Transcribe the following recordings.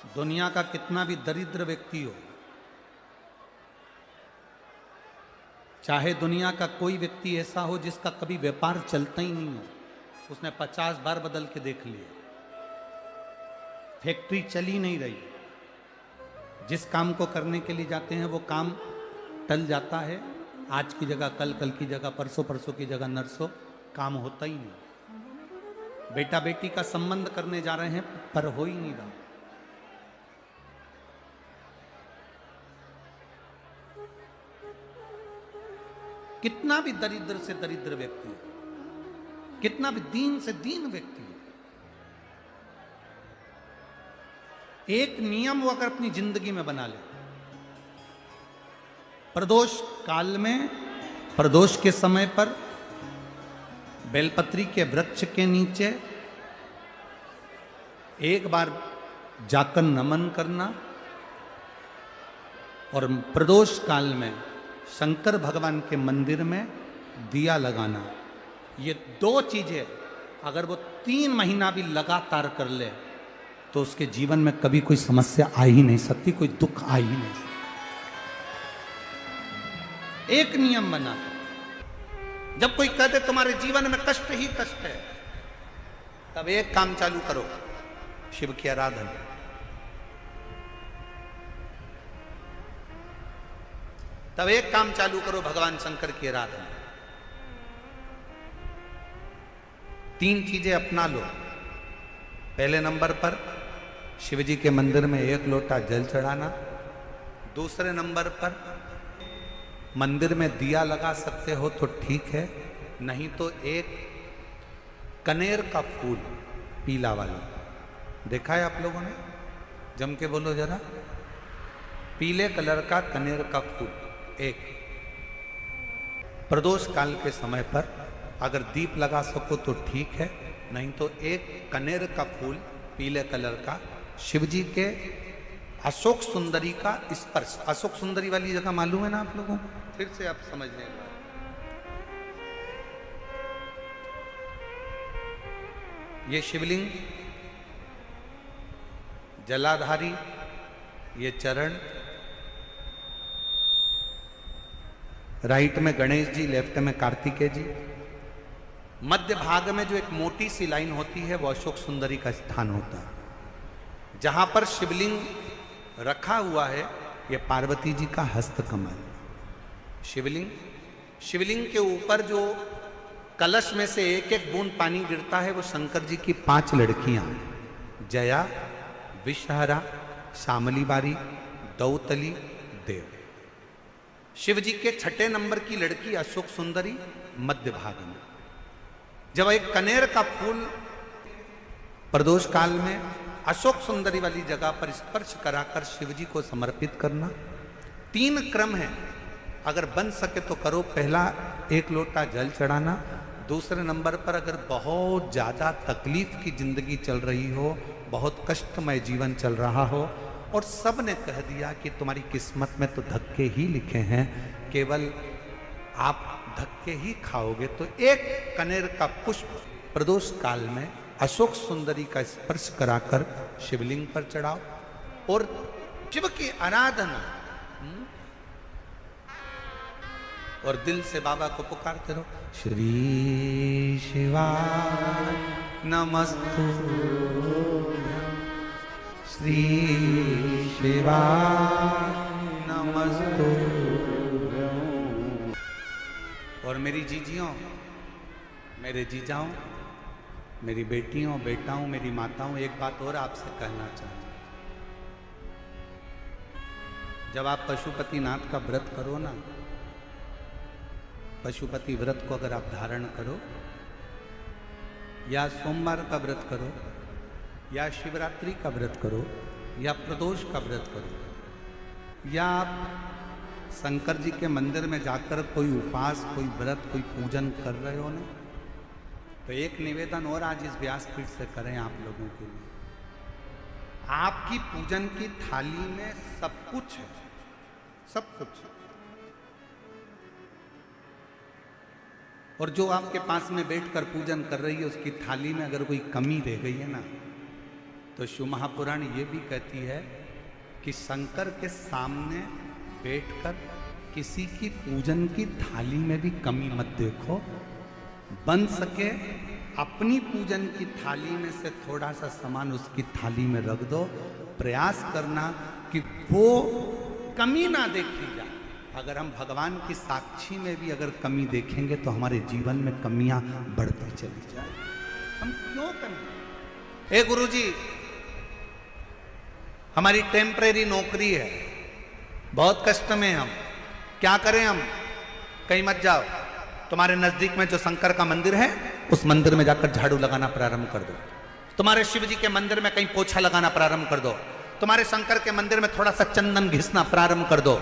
दुनिया का कितना भी दरिद्र व्यक्ति हो, चाहे दुनिया का कोई व्यक्ति ऐसा हो जिसका कभी व्यापार चलता ही नहीं हो, उसने 50 बार बदल के देख लिया, फैक्ट्री चली नहीं रही, जिस काम को करने के लिए जाते हैं वो काम टल जाता है, आज की जगह कल, कल की जगह परसों, परसों की जगह नरसों, काम होता ही नहीं। बेटा बेटी का संबंध करने जा रहे हैं पर हो ही नहीं रहा। कितना भी दरिद्र से दरिद्र व्यक्ति है, कितना भी दीन से दीन व्यक्ति है, एक नियम वो अगर अपनी जिंदगी में बना ले, प्रदोष काल में, प्रदोष के समय पर बेलपत्री के वृक्ष के नीचे एक बार जाकर नमन करना और प्रदोष काल में शंकर भगवान के मंदिर में दिया लगाना, ये दो चीजें अगर वो 3 महीना भी लगातार कर ले तो उसके जीवन में कभी कोई समस्या आ ही नहीं सकती, कोई दुख आ ही नहीं सकता। एक नियम बना, जब कोई कहते तुम्हारे जीवन में कष्ट ही कष्ट है, तब एक काम चालू करो, शिव की आराधना। तब एक काम चालू करो, भगवान शंकर की आराधना। 3 चीजें अपना लो। पहले नंबर पर शिव जी के मंदिर में 1 लोटा जल चढ़ाना। दूसरे नंबर पर मंदिर में दिया लगा सकते हो तो ठीक है, नहीं तो एक कनेर का फूल पीला वाला, देखा है आप लोगों ने? जम के बोलो जरा। पीले कलर का कनेर का फूल एक, प्रदोष काल के समय पर अगर दीप लगा सको तो ठीक है, नहीं तो एक कनेर का फूल पीले कलर का, शिव जी के अशोक सुंदरी का स्पर्श। अशोक सुंदरी वाली जगह मालूम है ना आप लोगों को? फिर से आप समझ लेंगे। ये शिवलिंग, जलाधारी, ये चरण, राइट में गणेश जी, लेफ्ट में कार्तिकेय जी, मध्य भाग में जो एक मोटी सी लाइन होती है वो अशोक सुंदरी का स्थान होता है। जहां पर शिवलिंग रखा हुआ है ये पार्वती जी का हस्तकमल। शिवलिंग के ऊपर जो कलश में से एक एक बूंद पानी गिरता है वो शंकर जी की 5 लड़कियां, जया, विषहरा, शामली बारी, दौतली, देव। शिव जी के 6ठे नंबर की लड़की अशोक सुंदरी मध्य भाग में। जब एक कनेर का फूल प्रदोष काल में अशोक सुंदरी वाली जगह पर स्पर्श कराकर शिव जी को समर्पित करना। 3 क्रम है, अगर बन सके तो करो। पहला 1 लोटा जल चढ़ाना। दूसरे नंबर पर अगर बहुत ज्यादा तकलीफ की जिंदगी चल रही हो, बहुत कष्टमय जीवन चल रहा हो और सब ने कह दिया कि तुम्हारी किस्मत में तो धक्के ही लिखे हैं, केवल आप धक्के ही खाओगे, तो एक कनेर का पुष्प प्रदोष काल में अशोक सुंदरी का स्पर्श कराकर शिवलिंग पर चढ़ाओ और शिव की आराधना और दिल से बाबा को पुकारते रहो, श्री शिवाय नमस्तु, श्री शिवाय नमस्तु। और मेरी जीजियों, मेरे जीजाओं, मेरी बेटियों, बेटाओं, मेरी माताओं, एक बात और आपसे कहना चाहता हूं। जब आप पशुपतिनाथ का व्रत करो ना, पशुपति व्रत को अगर आप धारण करो, या सोमवार का व्रत करो, या शिवरात्रि का व्रत करो, या प्रदोष का व्रत करो, या आप शंकर जी के मंदिर में जाकर कोई उपास, कोई व्रत, कोई पूजन कर रहे हो ना, तो एक निवेदन और आज इस व्यासपीठ से करें आप लोगों के लिए। आपकी पूजन की थाली में सब कुछ है, सब कुछ। और जो आपके पास में बैठकर पूजन कर रही है उसकी थाली में अगर कोई कमी रह गई है ना, तो शिव महापुराण ये भी कहती है कि शंकर के सामने बैठकर किसी की पूजन की थाली में भी कमी मत देखो, बन सके अपनी पूजन की थाली में से थोड़ा सा सामान उसकी थाली में रख दो। प्रयास करना कि वो कमी ना देखी जाए। अगर हम भगवान की साक्षी में भी अगर कमी देखेंगे तो हमारे जीवन में कमियां बढ़ती चली जाए। हम क्यों कमी? ए गुरुजी, हमारी टेम्परेरी नौकरी है, बहुत कष्ट में हम, क्या करें हम? कहीं मत जाओ, तुम्हारे नजदीक में जो शंकर का मंदिर है उस मंदिर में जाकर झाड़ू लगाना प्रारंभ कर दो। तुम्हारे शिव जी के मंदिर में कहीं पोछा लगाना प्रारंभ कर दो। तुम्हारे शंकर के मंदिर में थोड़ा सा चंदन घिसना प्रारंभ कर दो।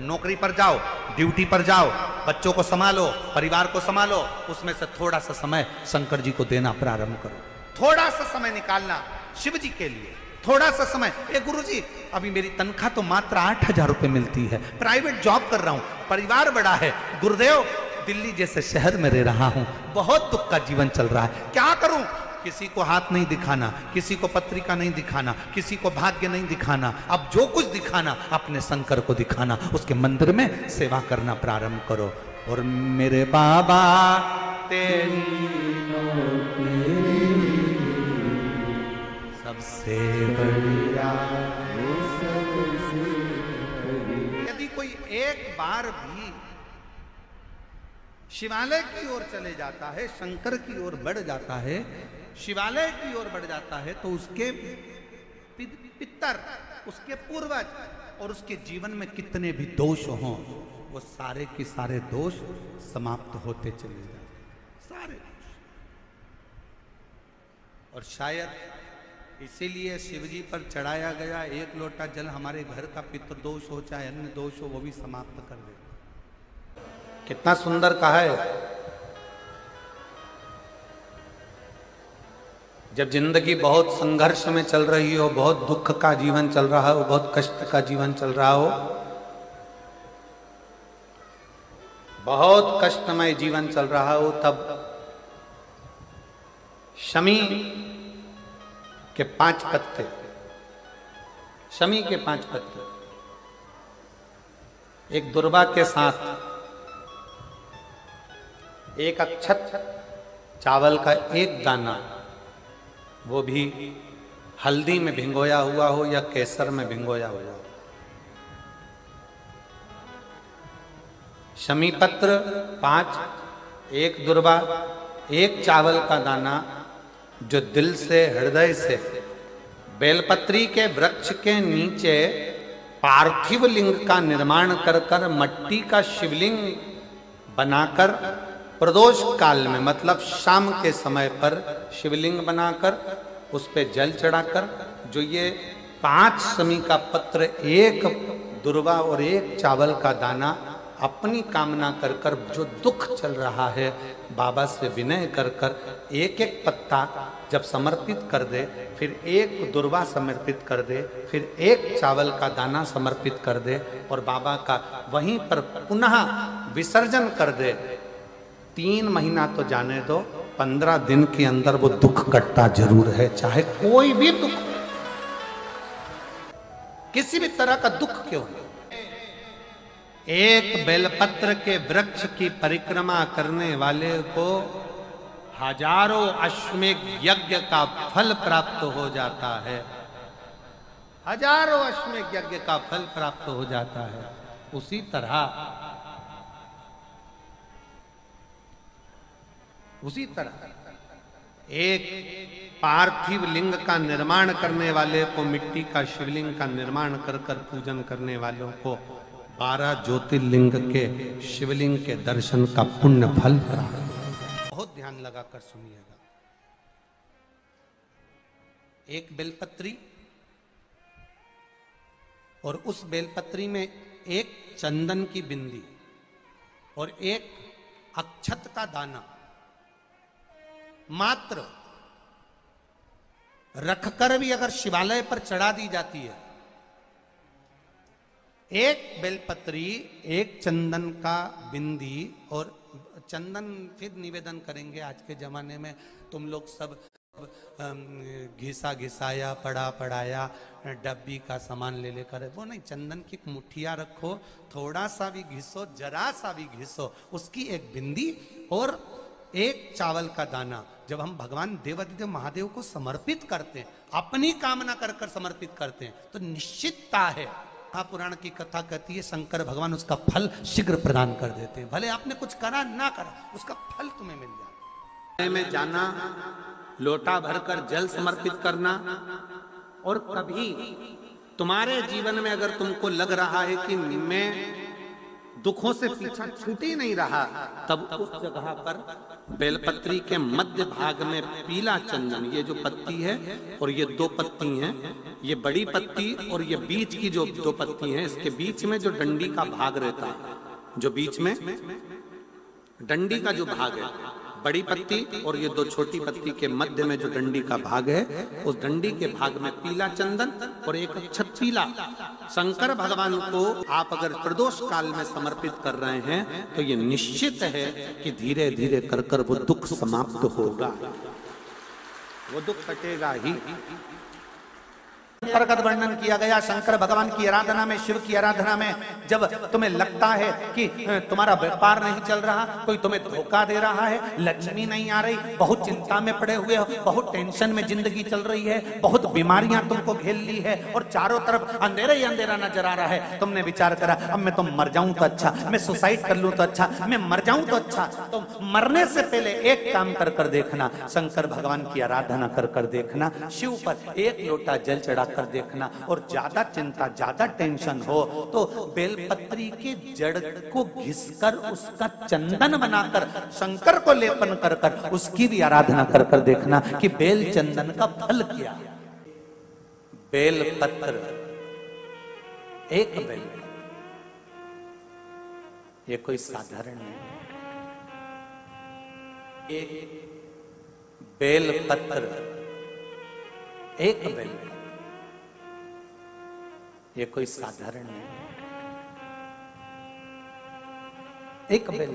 नौकरी पर जाओ, ड्यूटी पर जाओ, बच्चों को संभालो, परिवार को संभालो, उसमें से थोड़ा सा समय शंकर जी को देना प्रारंभ करो। थोड़ा सा समय निकालना शिव जी के लिए, थोड़ा सा समय। ए गुरुजी, अभी मेरी तनख्वाह तो मात्र 8,000 रुपए मिलती है, प्राइवेट जॉब कर रहा हूं, परिवार बड़ा है, गुरुदेव दिल्ली जैसे शहर में रह रहा हूं, बहुत दुख का जीवन चल रहा है, क्या करूं? किसी को हाथ नहीं दिखाना, किसी को पत्रिका नहीं दिखाना, किसी को भाग्य नहीं दिखाना, अब जो कुछ दिखाना अपने शंकर को दिखाना, उसके मंदिर में सेवा करना प्रारंभ करो। और मेरे बाबा तेरी सबसे बढ़िया, यदि कोई एक बार भी शिवालय की ओर चले जाता है, शंकर की ओर बढ़ जाता है, शिवालय की ओर बढ़ जाता है, तो उसके पितर, उसके पूर्वज और उसके जीवन में कितने भी दोष हों, वो सारे के सारे दोष समाप्त होते चले जाते, सारे दोष। और शायद इसीलिए शिवजी पर चढ़ाया गया एक लोटा जल हमारे घर का पितृदोष हो चाहे अन्य दोष हो, वो भी समाप्त कर दे। कितना सुंदर कहा है। जब जिंदगी बहुत संघर्ष में चल रही हो, बहुत दुख का जीवन चल रहा हो, बहुत कष्ट का जीवन चल रहा हो, बहुत कष्टमय जीवन चल रहा हो, तब शमी के 5 पत्ते, शमी के 5 पत्ते, एक दुर्वा के साथ एक अक्षत चावल का एक दाना, वो भी हल्दी में भिंगोया हुआ हो या केसर में भिंगोया हुआ हो, शमी पत्र 5, एक दुर्वा, एक चावल का दाना, जो दिल से हृदय से बेलपत्री के वृक्ष के नीचे पार्थिव लिंग का निर्माण कर कर मट्टी का शिवलिंग बनाकर प्रदोष काल में, मतलब शाम के समय पर शिवलिंग बनाकर उस पे जल चढ़ाकर, जो ये 5 शमी का पत्र, एक दुर्वा और एक चावल का दाना, अपनी कामना कर कर जो दुख चल रहा है बाबा से विनय कर कर एक एक पत्ता जब समर्पित कर दे, फिर एक दुर्वा समर्पित कर दे, फिर एक चावल का दाना समर्पित कर दे और बाबा का वहीं पर पुनः विसर्जन कर दे, 3 महीना तो जाने दो, 15 दिन के अंदर वो दुख कटता जरूर है, चाहे कोई भी दुख, किसी भी तरह का दुख क्यों नहीं। एक बेलपत्र के वृक्ष की परिक्रमा करने वाले को हजारों अश्वमेध यज्ञ का फल प्राप्त हो जाता है, हजारों अश्वमेध यज्ञ का फल प्राप्त हो जाता है। उसी तरह एक पार्थिव लिंग का निर्माण करने वाले को, मिट्टी का शिवलिंग का निर्माण कर कर पूजन करने वालों को 12 ज्योतिर्लिंग के शिवलिंग के दर्शन का पुण्य फल प्राप्त। बहुत ध्यान लगाकर सुनिएगा। एक बेलपत्री और उस बेलपत्री में एक चंदन की बिंदी और एक अक्षत का दाना मात्र रखकर भी अगर शिवालय पर चढ़ा दी जाती है, एक बेलपत्री, एक चंदन का बिंदी, और चंदन फिर निवेदन करेंगे। आज के जमाने में तुम लोग सब घिसा घिसाया पड़ा पड़ाया डब्बी का सामान ले लेकर, वो नहीं, चंदन की मुठिया रखो, थोड़ा सा भी घिसो, जरा सा भी घिसो, उसकी एक बिंदी और एक चावल का दाना जब हम भगवान देवाधिदेव महादेव को समर्पित करते हैं, अपनी कामना कर कर समर्पित करते हैं, तो निश्चितता है, महापुराण की कथा कहती है शंकर भगवान उसका फल शीघ्र प्रदान कर देते हैं। भले आपने कुछ करा ना करा, उसका फल तुम्हें मिल जाए। में जाना, लोटा भरकर जल समर्पित करना, और कभी तुम्हारे जीवन में अगर तुमको लग रहा है कि मैं दुखों से पीछा छूट ही नहीं रहा, तब उस जगह पर बेलपत्री के मध्य भाग में पीला चंदन, ये जो पत्ती है और ये दो पत्ती हैं, ये बड़ी पत्ती और ये बीच की जो दो पत्ती हैं, इसके बीच में जो डंडी का भाग रहता है, जो बीच में डंडी का जो भाग है, बड़ी पत्ती और ये दो छोटी पत्ती के मध्य में जो डंडी का भाग है, उस डंडी के भाग में पीला चंदन और एक अक्षत पीला शंकर भगवान को आप अगर प्रदोष काल में समर्पित कर रहे हैं, तो ये निश्चित है कि धीरे धीरे कर कर वो दुख समाप्त होगा, वो दुख हटेगा ही। प्रकट वर्णन किया गया शंकर भगवान की आराधना में, शिव की आराधना में, जब तुम्हें लगता है कि तुम्हारा व्यापार नहीं चल रहा, कोई तुम्हें धोखा दे रहा है, लक्ष्मी नहीं आ रही, बहुत चिंता में पड़े हुए हो, बहुत टेंशन में जिंदगी चल रही है, बहुत बीमारियां तुमको घेर ली है और चारों तरफ अंधेरा ही अंधेरा नजर आ रहा है, तुमने विचार करा अब मैं तो मर जाऊं तो अच्छा, मैं सुसाइड कर लूं तो अच्छा, मैं मर जाऊं तो अच्छा, तो मरने से पहले एक काम कर कर देखना, शंकर भगवान की आराधना कर कर देखना, शिव पर एक लोटा जल चढ़ा कर देखना, और ज्यादा चिंता ज्यादा टेंशन हो तो बेलपत्री के जड़ को घिसकर उसका चंदन बनाकर शंकर को लेपन कर कर उसकी भी आराधना कर कर देखना कि बेल चंदन का फल क्या। बेलपत्र, एक बेल, ये कोई साधारण नहीं, एक बेलपत्र, एक बेल, ये कोई साधारण नहीं, एक बेल।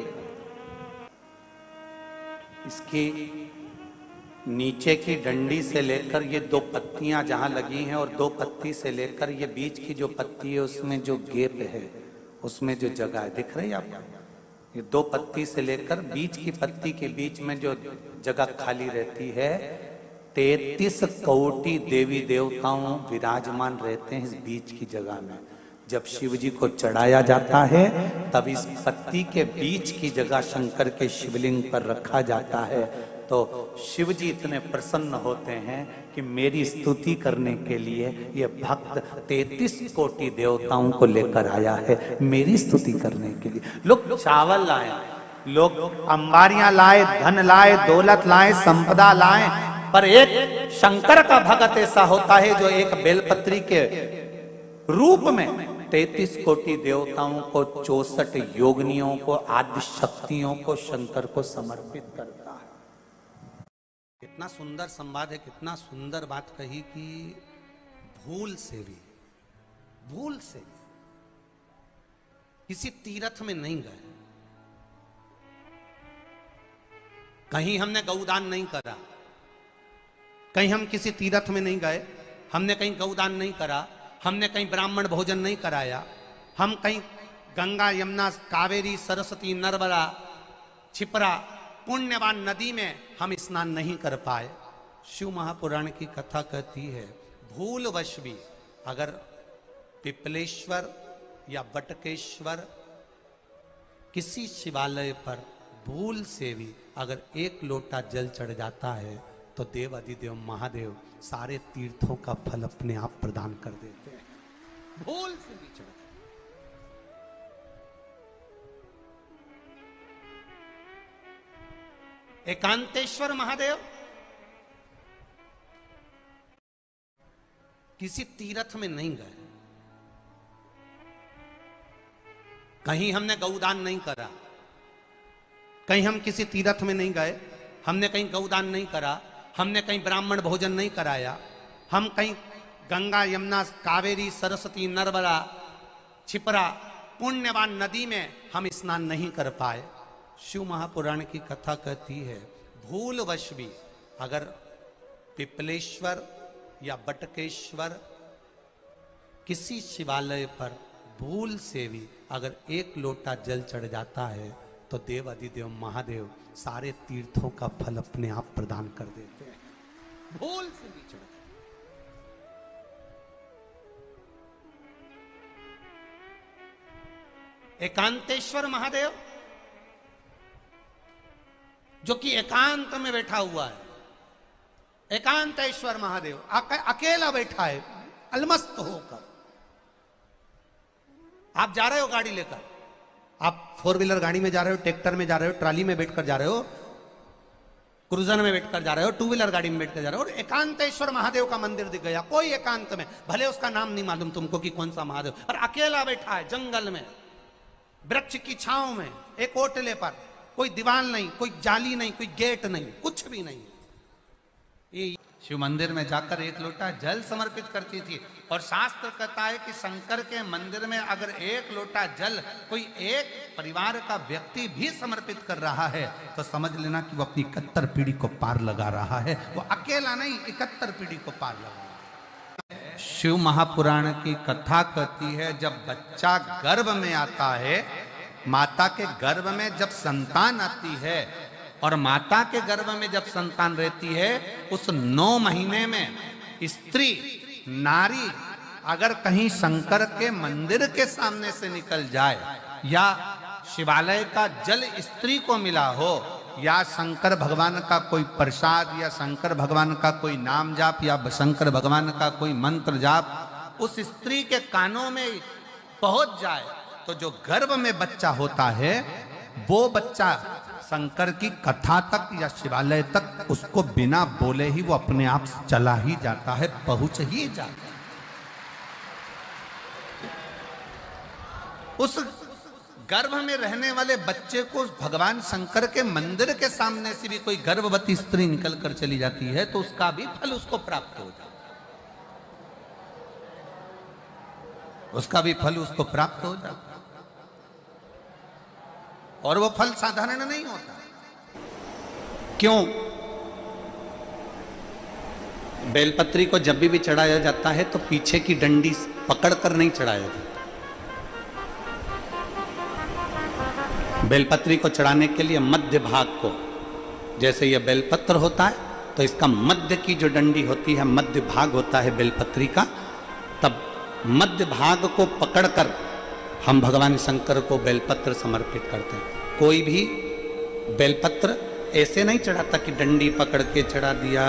इसकी नीचे की डंडी से लेकर ये दो पत्तियां जहां लगी हैं, और दो पत्ती से लेकर ये बीच की जो पत्ती है उसमें जो गैप है, उसमें जो जगह है, दिख रही है आपको, ये दो पत्ती से लेकर बीच की पत्ती के बीच में जो जगह खाली रहती है, 33 कोटि देवी देवताओं विराजमान रहते हैं इस बीच की जगह में। जब शिव जी को चढ़ाया जाता है तब इस पत्ती के बीच की जगह शंकर के शिवलिंग पर रखा जाता है, तो शिव जी इतने प्रसन्न होते हैं कि मेरी स्तुति करने के लिए ये भक्त 33 कोटि देवताओं को लेकर आया है, मेरी स्तुति करने के लिए। लोग चावल लाए, लोग अंबारियां लाए, धन लाए, दौलत लाए, संपदा लाए, पर एक शंकर का भक्त ऐसा होता है जो एक बेलपत्री के रूप में 33 कोटि देवताओं को, 64 योगिनियों को, आदि शक्तियों को शंकर को समर्पित करता है। कितना सुंदर संवाद है, कितना सुंदर बात कही कि भूल से भी किसी तीर्थ में नहीं गए, कहीं हमने गौदान नहीं करा, कहीं हम किसी तीर्थ में नहीं गए, हमने कहीं गौदान नहीं करा, हमने कहीं ब्राह्मण भोजन नहीं कराया, हम कहीं गंगा यमुना कावेरी सरस्वती नर्मदा छिपरा पुण्यवान नदी में हम स्नान नहीं कर पाए। शिव महापुराण की कथा कहती है भूलवश भी अगर पिपलेश्वर या बटकेश्वर किसी शिवालय पर भूल से भी अगर एक लोटा जल चढ़ जाता है तो देव अधिदेव महादेव सारे तीर्थों का फल अपने आप प्रदान कर देते हैं, भूल से भी चढ़। एकांतेश्वर महादेव किसी तीर्थ में नहीं गए, कहीं हमने गौदान नहीं करा, कहीं हम किसी तीर्थ में नहीं गए, हमने कहीं गौदान नहीं करा, हमने कहीं ब्राह्मण भोजन नहीं कराया, हम कहीं गंगा यमुना कावेरी सरस्वती नर्मदा छिपरा पुण्यवान नदी में हम स्नान नहीं कर पाए। शिव महापुराण की कथा कहती है भूलवश भी अगर पिपलेश्वर या बटकेश्वर किसी शिवालय पर भूल से भी अगर एक लोटा जल चढ़ जाता है तो देव अधिदेव महादेव सारे तीर्थों का फल अपने आप प्रदान कर देते हैं। भूल से भी चढ़ जाए। एकांतेश्वर महादेव जो कि एकांत में बैठा हुआ है, एकांतेश्वर महादेव अकेला बैठा है अलमस्त होकर। आप जा रहे हो गाड़ी लेकर, आप 4 व्हीलर गाड़ी में जा रहे हो, ट्रैक्टर में जा रहे हो, ट्राली में बैठकर जा रहे हो, क्रूजर में बैठकर जा रहे हो, 2 व्हीलर गाड़ी में बैठकर जा रहे हो, और एकांतेश्वर महादेव का मंदिर दिख गया। कोई एकांत में, भले उसका नाम नहीं मालूम तुमको कि कौन सा महादेव, पर अकेला बैठा है जंगल में, वृक्ष की छांव में, एक ओटले पर, कोई दीवार नहीं, कोई जाली नहीं, कोई गेट नहीं, कुछ भी नहीं। ये शिव मंदिर में जाकर एक लोटा जल समर्पित करती थी। और शास्त्र कहता है कि शंकर के मंदिर में अगर एक लोटा जल कोई एक परिवार का व्यक्ति भी समर्पित कर रहा है तो समझ लेना कि वो अपनी 71 पीढ़ी को पार लगा रहा है। वो अकेला नहीं, 71 पीढ़ी को पार लगा रहा है। शिव महापुराण की कथा कहती है जब बच्चा गर्भ में आता है, माता के गर्भ में जब संतान आती है और माता के गर्भ में जब संतान रहती है, उस 9 महीने में स्त्री नारी अगर कहीं शंकर के मंदिर के सामने से निकल जाए या शिवालय का जल स्त्री को मिला हो या शंकर भगवान का कोई प्रसाद या शंकर भगवान का कोई नाम जाप या शंकर भगवान का कोई मंत्र जाप उस स्त्री के कानों में पहुंच जाए तो जो गर्भ में बच्चा होता है वो बच्चा शंकर की कथा तक या शिवालय तक उसको बिना बोले ही वो अपने आप चला ही जाता है, पहुंच ही जाता है। उस गर्भ में रहने वाले बच्चे को भगवान शंकर के मंदिर के सामने से भी कोई गर्भवती स्त्री निकल कर चली जाती है तो उसका भी फल उसको प्राप्त हो जाता है, उसका भी फल उसको प्राप्त हो जाता है। और वो फल साधारण नहीं होता। क्यों? बेलपत्री को जब भी चढ़ाया जाता है तो पीछे की डंडी पकड़कर नहीं चढ़ाया जाता। बेलपत्री को चढ़ाने के लिए मध्य भाग को, जैसे यह बेलपत्र होता है तो इसका मध्य की जो डंडी होती है, मध्य भाग होता है बेलपत्री का, तब मध्य भाग को पकड़कर हम भगवान शंकर को बेलपत्र समर्पित करते हैं। कोई भी बेलपत्र ऐसे नहीं चढ़ाता कि डंडी पकड़ के चढ़ा दिया,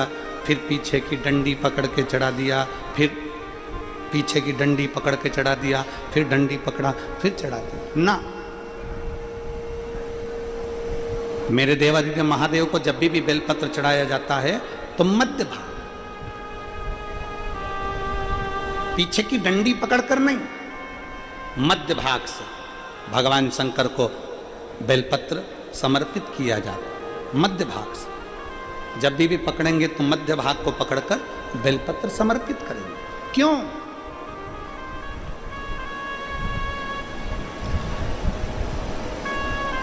फिर पीछे की डंडी पकड़ के चढ़ा दिया, फिर पीछे की डंडी पकड़ के चढ़ा दिया, फिर डंडी पकड़ा, फिर चढ़ा दिया ना। मेरे देवादिदेव महादेव को जब भी बेलपत्र चढ़ाया जाता है तो मध्य भाग, पीछे की डंडी पकड़कर नहीं, मध्य भाग से भगवान शंकर को बेलपत्र समर्पित किया जाता है। मध्य भाग से जब भी पकड़ेंगे तो मध्य भाग को पकड़कर बेलपत्र समर्पित करेंगे। क्यों?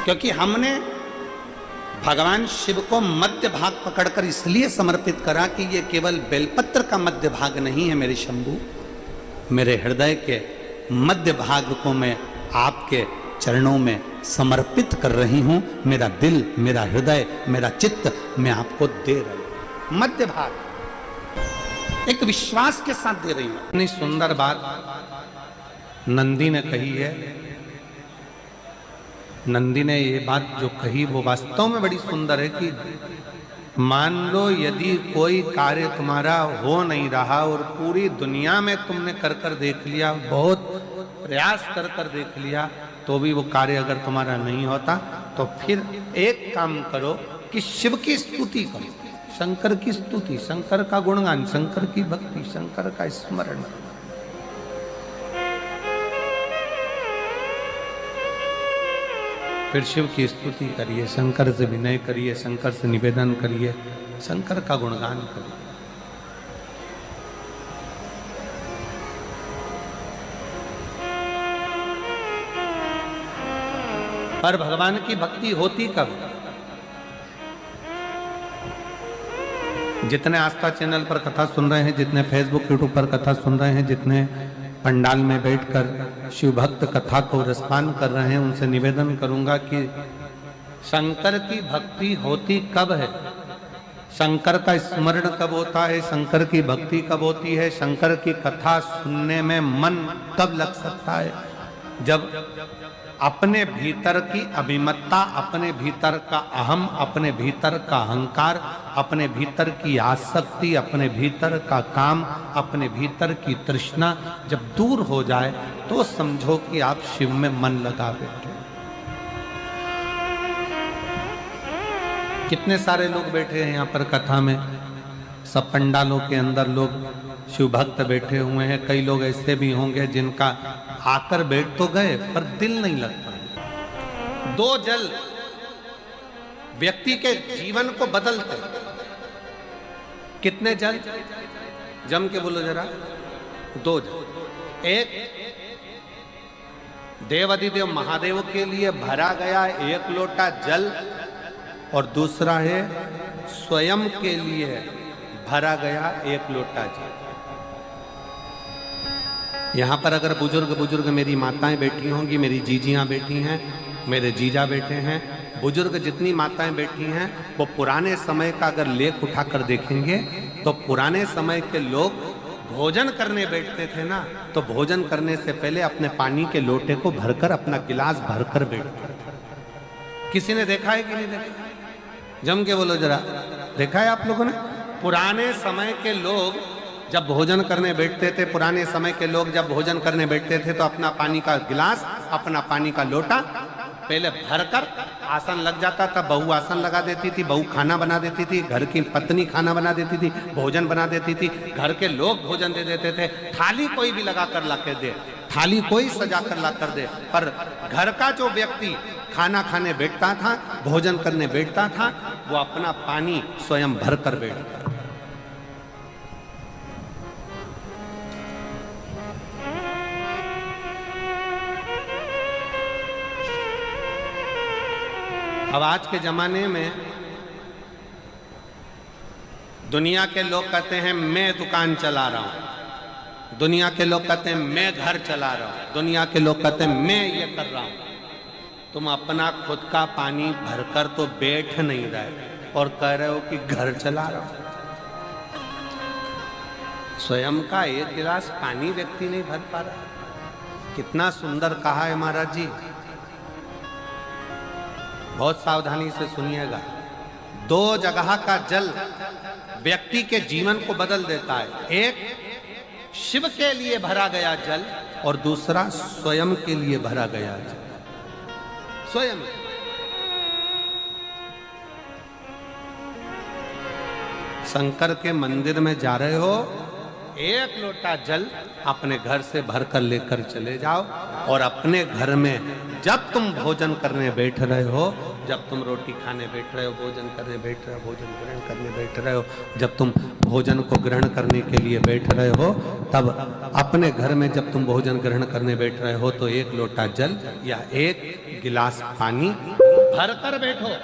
क्योंकि हमने भगवान शिव को मध्य भाग पकड़कर इसलिए समर्पित करा कि ये केवल बेलपत्र का मध्य भाग नहीं है मेरे शंभू, मेरे हृदय के मध्य भाग को मैं आपके चरणों में समर्पित कर रही हूं। मेरा दिल, मेरा हृदय, मेरा चित्त मैं आपको दे रही हूं। मध्य भाग एक विश्वास के साथ दे रही हूं। इतनी सुंदर बात नंदी ने कही है। नंदी ने ये बात जो कही वो वास्तव में बड़ी सुंदर है कि मान लो यदि कोई कार्य तुम्हारा हो नहीं रहा और पूरी दुनिया में तुमने कर कर देख लिया, बहुत प्रयास कर कर देख लिया, तो भी वो कार्य अगर तुम्हारा नहीं होता तो फिर एक काम करो कि शिव की स्तुति करो, शंकर की स्तुति, शंकर का गुणगान, शंकर की भक्ति, शंकर का स्मरण। फिर शिव की स्तुति करिए, शंकर से विनय करिए, शंकर से निवेदन करिए, शंकर का गुणगान करिए। पर भगवान की भक्ति होती कब? जितने आस्था चैनल पर कथा सुन रहे हैं, जितने फेसबुक यूट्यूब पर कथा सुन रहे हैं, जितने पंडाल में बैठकर शिव भक्त कथा को रसपान कर रहे हैं, उनसे निवेदन करूंगा कि शंकर की भक्ति होती कब है, शंकर का स्मरण कब होता है, शंकर की भक्ति कब होती है, शंकर की कथा सुनने में मन कब लग सकता है, जब अपने भीतर की अभिमत्ता, अपने भीतर का अहम, अपने भीतर का अहंकार, अपने भीतर की आसक्ति, अपने भीतर का काम, अपने भीतर की तृष्णा जब दूर हो जाए तो समझो कि आप शिव में मन लगा बैठे। कितने सारे लोग बैठे हैं यहाँ पर कथा में, सब पंडालों के अंदर लोग शिव भक्त बैठे हुए हैं। कई लोग ऐसे भी होंगे जिनका आकर बैठ तो गए पर दिल नहीं लगता। दो जल व्यक्ति के जीवन को बदलते। कितने जल? जम के बोलो जरा। दो जल। एक देवाधिदेव महादेव के लिए भरा गया एक लोटा जल और दूसरा है स्वयं के लिए भरा गया एक लोटा जल। यहां पर अगर बुजुर्ग मेरी माताएं बैठी होंगी, मेरी जीजियां बैठी हैं, मेरे जीजा बैठे हैं, बुजुर्ग जितनी माताएं बैठी हैं, वो पुराने समय का अगर लेख उठाकर देखेंगे तो पुराने समय के लोग भोजन करने बैठते थे ना, तो भोजन करने से पहले अपने पानी के लोटे को भरकर, अपना गिलास भरकर बैठते थे। किसी ने देखा है कि नहीं देखा? जम के बोलो जरा। देखा है आप लोगों ने? पुराने समय के लोग जब भोजन करने बैठते थे, पुराने समय के लोग जब भोजन करने बैठते थे तो अपना पानी का गिलास, अपना पानी का लोटा पहले भरकर आसन लग जाता था। बहू आसन लगा देती थी, बहू खाना बना देती थी, घर की पत्नी खाना बना देती थी, भोजन बना देती थी, घर के लोग भोजन दे देते थे। थाली कोई भी लगा कर ला के दे, थाली कोई सजा कर ला कर दे, पर घर का जो व्यक्ति खाना खाने बैठता था, भोजन करने बैठता था, वो अपना पानी स्वयं भर कर बैठता। अब आज के जमाने में दुनिया के लोग कहते हैं मैं दुकान चला रहा हूं, दुनिया के लोग कहते हैं मैं घर चला रहा हूं, दुनिया के लोग कहते हैं मैं ये कर रहा हूं। तुम अपना खुद का पानी भरकर तो बैठ नहीं रहे और कह रहे हो कि घर चला रहा हूं। स्वयं का एक गिलास पानी व्यक्ति नहीं भर पा रहा। कितना सुंदर कहा है महाराज जी। बहुत सावधानी से सुनिएगा। दो जगह का जल व्यक्ति के जीवन को बदल देता है। एक शिव के लिए भरा गया जल और दूसरा स्वयं के लिए भरा गया जल। स्वयं शंकर के मंदिर में जा रहे हो, एक लोटा जल अपने घर से भरकर लेकर चले जाओ और अपने घर में जब तुम भोजन करने बैठ रहे हो, जब तुम रोटी खाने बैठ रहे हो, भोजन करने बैठ रहे हो, भोजन ग्रहण करने बैठ रहे हो, जब तुम भोजन को ग्रहण करने के लिए बैठ रहे हो, तब अपने घर में जब तुम भोजन ग्रहण करने बैठ रहे हो तो एक लोटा जल या एक गिलास पानी भरकर बैठो।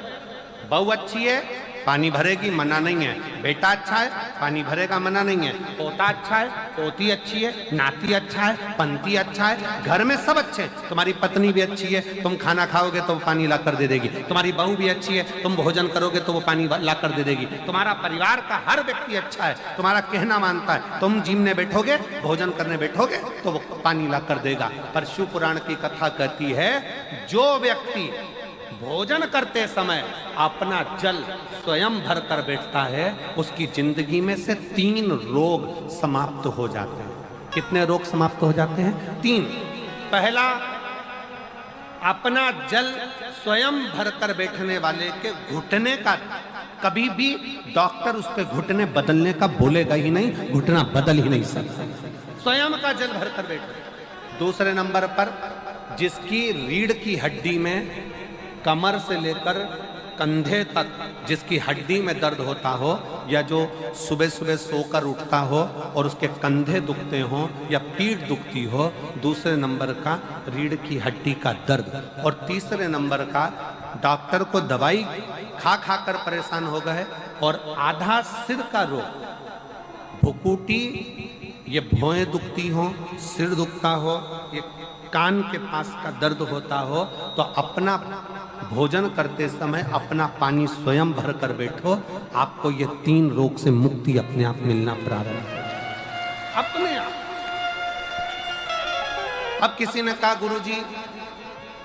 बहू अच्छी है, पानी भरेगी, मना नहीं है। बेटा अच्छा है, पानी भरेगा, मना नहीं है। पोता अच्छा है, पोती अच्छी है, नाती अच्छा है, पंती अच्छा है, घर में सब अच्छे हैं। तुम्हारी पत्नी भी अच्छी है, तुम खाना खाओगे तो वो पानी ला कर दे देगी। तुम्हारी बहू भी अच्छी है, तुम भोजन करोगे तो वो पानी ला कर दे देगी। तुम्हारा परिवार का हर व्यक्ति अच्छा है, तुम्हारा कहना मानता है। तुम जिमने बैठोगे, भोजन करने बैठोगे तो वो पानी ला कर देगा। पर शिव पुराण की कथा कहती है, जो व्यक्ति भोजन करते समय अपना जल स्वयं भर कर बैठता है, उसकी जिंदगी में से 3 रोग समाप्त हो जाते हैं। कितने रोग समाप्त हो जाते हैं? 3। पहला, अपना जल स्वयं भर कर बैठने वाले के घुटने का कभी भी डॉक्टर उस पर घुटने बदलने का बोलेगा ही नहीं, घुटना बदल ही नहीं सकता। स्वयं का जल भर कर बैठे। दूसरे नंबर पर, जिसकी रीढ़ की हड्डी में कमर से लेकर कंधे तक जिसकी हड्डी में दर्द होता हो, या जो सुबह सुबह सोकर उठता हो और उसके कंधे दुखते हो या पीठ दुखती हो। दूसरे नंबर का रीढ़ की हड्डी का दर्द। और तीसरे नंबर का, डॉक्टर को दवाई खा खा कर परेशान हो गए, और आधा सिर का रोग, भुकुटी, ये भौएं दुखती हो, सिर दुखता हो, ये कान के पास का दर्द होता हो, तो अपना भोजन करते समय अपना पानी स्वयं भर कर बैठो, आपको ये 3 रोग से मुक्ति अपने आप मिलना प्रारंभ हो जाए, अपने आप। अब किसी ने कहा गुरुजी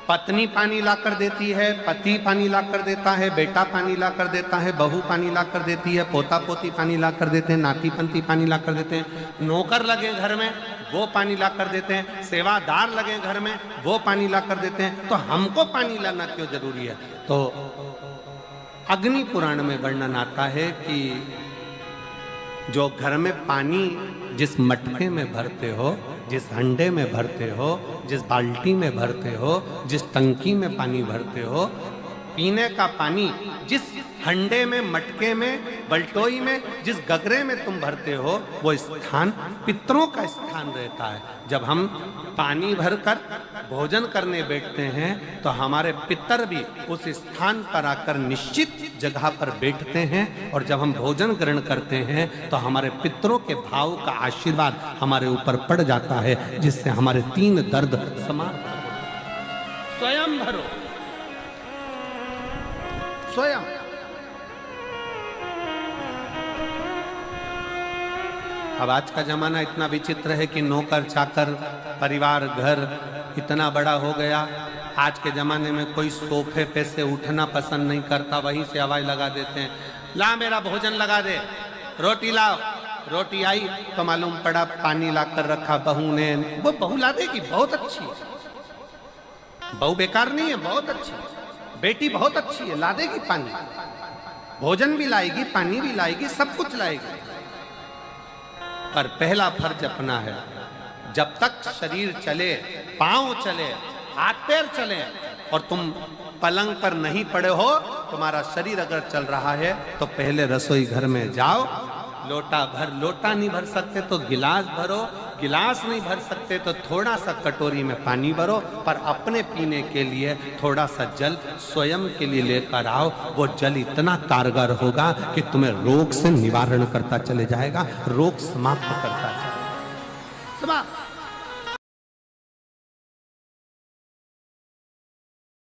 पत्नी पानी ला कर देती है, पति पानी ला कर देता है, बेटा पानी ला कर देता है, बहू पानी ला कर देती है, पोता पोती पानी ला कर देते हैं, नाती पंती पानी ला कर देते हैं, नौकर लगे घर में वो पानी ला कर देते हैं, सेवादार लगे घर में वो पानी ला कर देते हैं, तो हमको पानी लाना क्यों जरूरी है? तो अग्नि पुराण में वर्णन आता है कि जो घर में पानी जिस मटके में भरते हो, जिस हंडे में भरते हो, जिस बाल्टी में भरते हो, जिस टंकी में पानी भरते हो, पीने का पानी जिस हंडे में, मटके में, बल्टोई में, जिस गगरे में तुम भरते हो, वो स्थान पितरों का स्थान रहता है। जब हम पानी भरकर भोजन करने बैठते हैं तो हमारे पितर भी उस स्थान पर आकर निश्चित जगह पर बैठते हैं, और जब हम भोजन ग्रहण करते हैं तो हमारे पितरों के भाव का आशीर्वाद हमारे ऊपर पड़ जाता है, जिससे हमारे 3 दर्द समाप्त हो। स्वयं भरो, स्वयं। अब आज का जमाना इतना विचित्र है कि नौकर चाकर, परिवार, घर इतना बड़ा हो गया। आज के जमाने में कोई सोफे पे से उठना पसंद नहीं करता, वहीं से आवाज लगा देते हैं, ला मेरा भोजन लगा दे, रोटी लाओ। रोटी आई तो मालूम पड़ा पानी ला कर रखा बहू ने। वो बहू ला देगी, बहुत अच्छी है, बहू बेकार नहीं है, बहुत अच्छी है, बेटी बहुत अच्छी है, ला देगी पानी, भोजन भी लाएगी, पानी भी लाएगी, सब कुछ लाएगी। पर पहला फर्ज अपना है, जब तक शरीर चले, पांव चले, हाथ पैर चले और तुम पलंग पर नहीं पड़े हो, तुम्हारा शरीर अगर चल रहा है तो पहले रसोई घर में जाओ, लोटा भर, लोटा नहीं भर सकते तो गिलास भरो, गिलास नहीं भर सकते तो थोड़ा सा कटोरी में पानी भरो, पर अपने पीने के लिए थोड़ा सा जल स्वयं के लिए लेकर आओ। वो जल इतना कारगर होगा कि तुम्हें रोग से निवारण करता चले जाएगा, रोग समाप्त करता चलेगा। समाप्त।